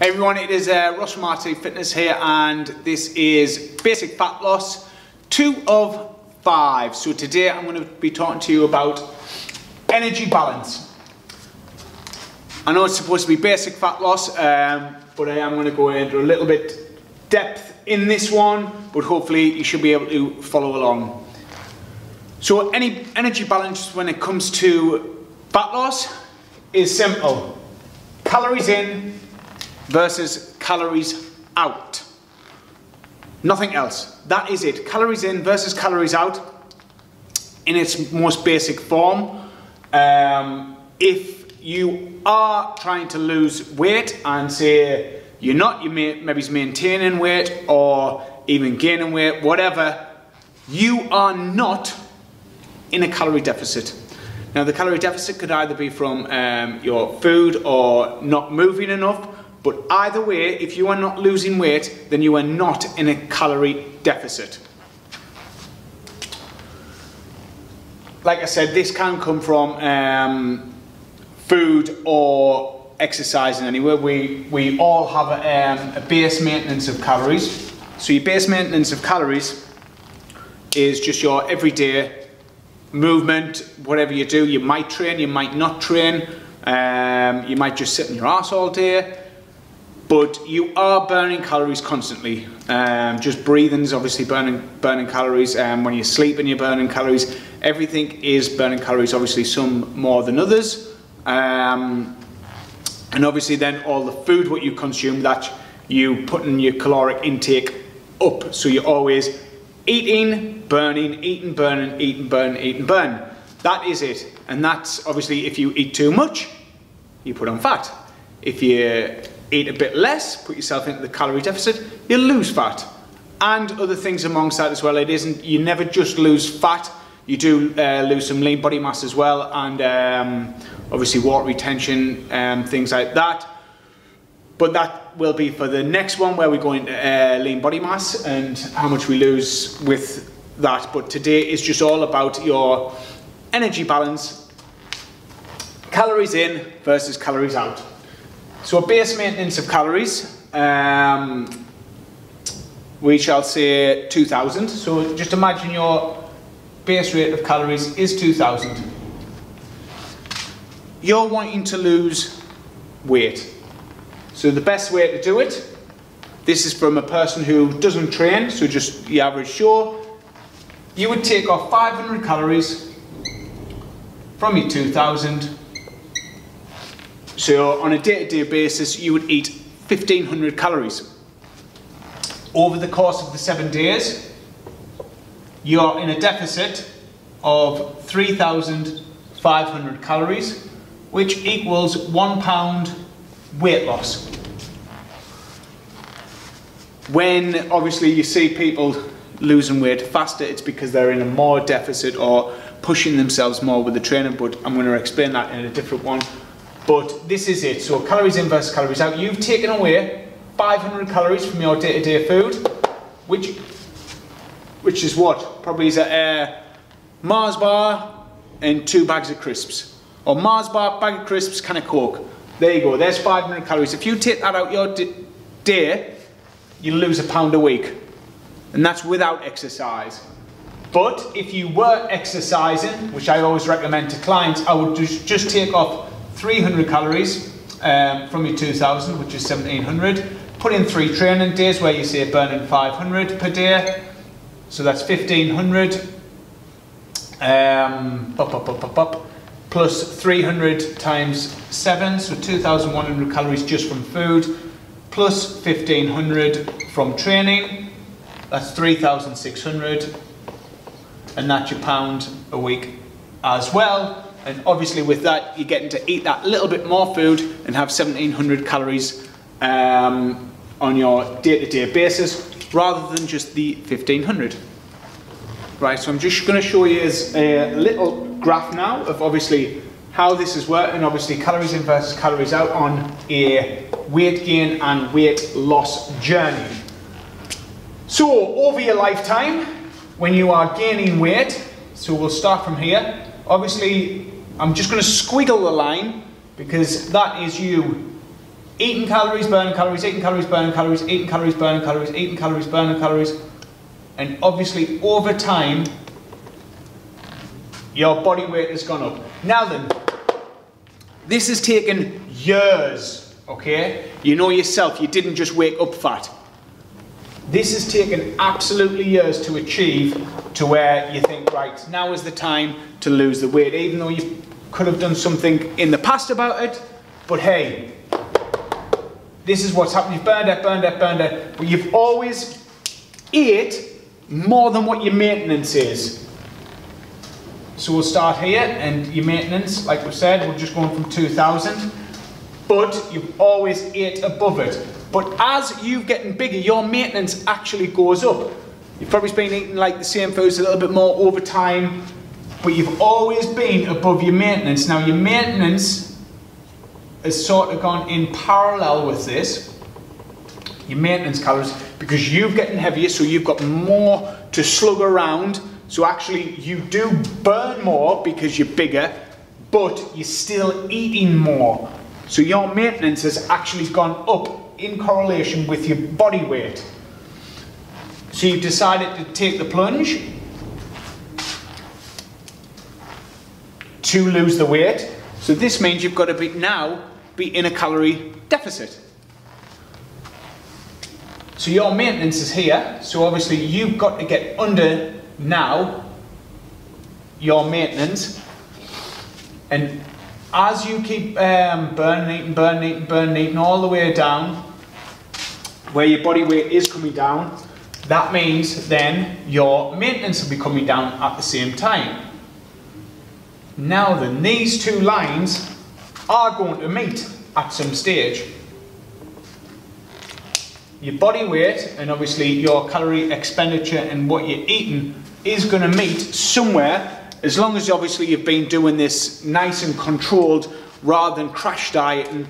Hey everyone, it is Ross from RT Fitness here, and this is Basic Fat Loss 2 of 5. So today I'm going to be talking to you about energy balance. I know it's supposed to be basic fat loss, but I am going to go into a little bit depth in this one, but hopefully you should be able to follow along. So any energy balance when it comes to fat loss is simple. Calories in versus calories out. Nothing else. That is it. Calories in versus calories out in its most basic form. If you are trying to lose weight and say you're not, you maybe maintaining weight or even gaining weight, whatever, you are not in a calorie deficit. Now the calorie deficit could either be from your food or not moving enough, but either way, if you are not losing weight, then you are not in a calorie deficit. Like I said, this can come from food or exercising anywhere. We all have a base maintenance of calories. So your base maintenance of calories is just your everyday movement, whatever you do. You might train, you might not train, you might just sit on your ass all day, but you are burning calories constantly. Just breathing's obviously burning calories, when you're sleeping you're burning calories. Everything is burning calories, obviously some more than others, and obviously then all the food what you consume, that you put in your caloric intake up, so you're always eating, burning, eating, burning, eating, burn, eating, burn. That is it. And that's obviously if you eat too much, you put on fat. If you eat a bit less, put yourself into the calorie deficit, you lose fat. And other things amongst that as well. It isn't, you never just lose fat, you do lose some lean body mass as well, and obviously water retention, things like that. But that will be for the next one, where we go into lean body mass and how much we lose with that. But today is just all about your energy balance, calories in versus calories out. So a base maintenance of calories, we shall say 2000. So just imagine your base rate of calories is 2000. You're wanting to lose weight. So the best way to do it, this is from a person who doesn't train, so just the average Joe, you would take off 500 calories from your 2000. So on a day-to-day basis, you would eat 1500 calories. Over the course of the 7 days, you're in a deficit of 3500 calories, which equals 1 pound weight loss. When obviously you see people losing weight faster, it's because they're in a more deficit or pushing themselves more with the training, but I'm going to explain that in a different one. But this is it. So calories in versus calories out. You've taken away 500 calories from your day-to-day food, which is what? Probably is a Mars bar and 2 bags of crisps. Or Mars bar, bag of crisps, can of Coke. There you go, there's 500 calories. If you take that out your day, you lose a pound a week. And that's without exercise. But if you were exercising, which I always recommend to clients, I would just take off 300 calories from your 2000, which is 1700. Put in 3 training days where you say burning 500 per day. So that's 1500. Plus 300 times 7, so 2100 calories just from food, plus 1500 from training, that's 3600, and that's your pound a week as well. And obviously with that, you're getting to eat that little bit more food and have 1700 calories on your day-to-day basis, rather than just the 1500. Right, so I'm just going to show you a little graph now of obviously how this is working, obviously calories in versus calories out on a weight gain and weight loss journey. So over your lifetime, when you are gaining weight, so we'll start from here, obviously I'm just going to squiggle the line because that is you eating calories, burning calories, eating calories, burning calories, eating calories, burning calories, eating calories, burning calories. And obviously over time, your body weight has gone up. Now then, this has taken years, okay? You know yourself, you didn't just wake up fat. This has taken absolutely years to achieve to where you think, right, now is the time to lose the weight, even though you could have done something in the past about it. But hey, this is what's happened. You've burned it, burned it, burned it, but you've always ate more than what your maintenance is. So we'll start here, and your maintenance, like we said, we're just going from 2,000, but you've always ate above it. But as you're getting bigger, your maintenance actually goes up. You've probably been eating like the same foods a little bit more over time, but you've always been above your maintenance. Now your maintenance has sort of gone in parallel with this, your maintenance calories, because you're getting heavier, so you've got more to slug around. So actually you do burn more because you're bigger, but you're still eating more. So your maintenance has actually gone up in correlation with your body weight. So you've decided to take the plunge to lose the weight. So this means you've got to be in a calorie deficit. So your maintenance is here, so obviously you've got to get under now your maintenance, and as you keep burning all the way down where your body weight is coming down, that means then your maintenance will be coming down at the same time. Now then, these two lines are going to meet at some stage. Your body weight and obviously your calorie expenditure and what you're eating is going to meet somewhere, as long as obviously you've been doing this nice and controlled rather than crash dieting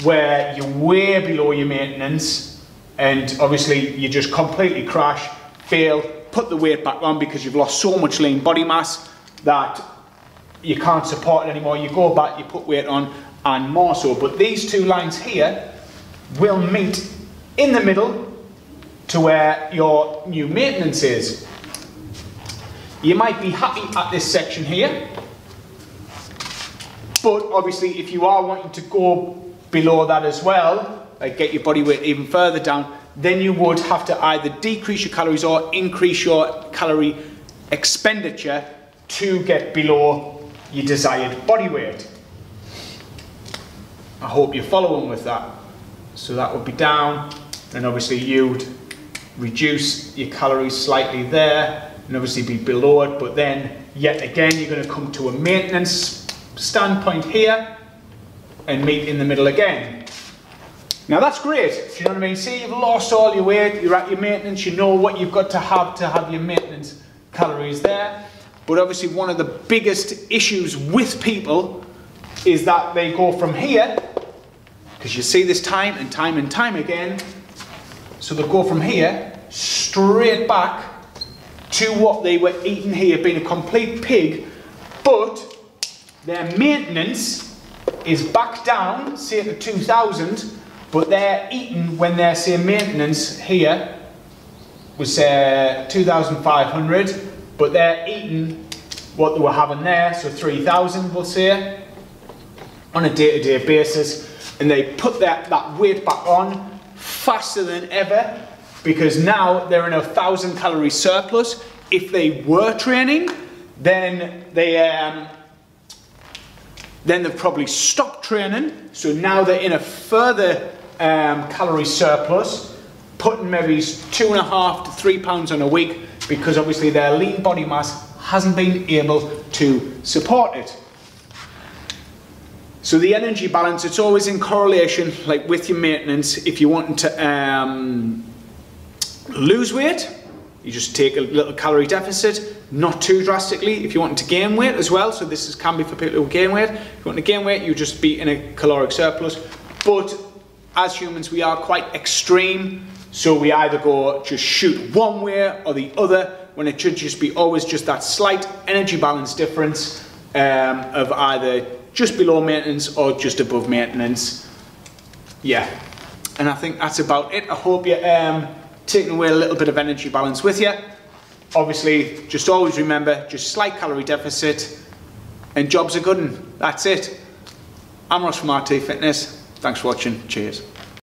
where you're way below your maintenance and obviously you just completely crash, fail, put the weight back on because you've lost so much lean body mass that you can't support it anymore. You go back, you put weight on and more so. But these two lines here will meet in the middle to where your new maintenance is. You might be happy at this section here, but obviously if you are wanting to go below that as well, like get your body weight even further down, then you would have to either decrease your calories or increase your calorie expenditure to get below your desired body weight. I hope you're following with that. So that would be down, and obviously you'd reduce your calories slightly there and obviously be below it, but then yet again you're going to come to a maintenance standpoint here and meet in the middle again. Now that's great, do you know what I mean? See, you've lost all your weight, you're at your maintenance, you know what you've got to have your maintenance calories there. But obviously one of the biggest issues with people is that they go from here, because you see this time and time and time again, so they go from here straight back to what they were eating here, being a complete pig, but their maintenance is back down, say to 2,000, but they're eating when their say maintenance here was 2,500, but they're eating what they were having there, so 3,000 we'll say, on a day-to-day basis, and they put that weight back on faster than ever, because now they're in a 1,000 calorie surplus. If they were training, then they've probably stopped training, so now they're in a further calorie surplus, putting maybe 2.5 to 3 pounds on a week, because obviously their lean body mass hasn't been able to support it. So the energy balance, it's always in correlation, like with your maintenance. If you're wanting to lose weight, you just take a little calorie deficit, not too drastically. If you want to gain weight as well, so this can be for people who gain weight. If you want to gain weight, you just be in a caloric surplus. But as humans, we are quite extreme, so we either go just shoot one way or the other, when it should just be always just that slight energy balance difference of either just below maintenance or just above maintenance. Yeah, and I think that's about it. I hope you're taking away a little bit of energy balance with you. Obviously, just always remember, just slight calorie deficit and jobs are good. That's it. I'm Ross from RT Fitness. Thanks for watching. Cheers.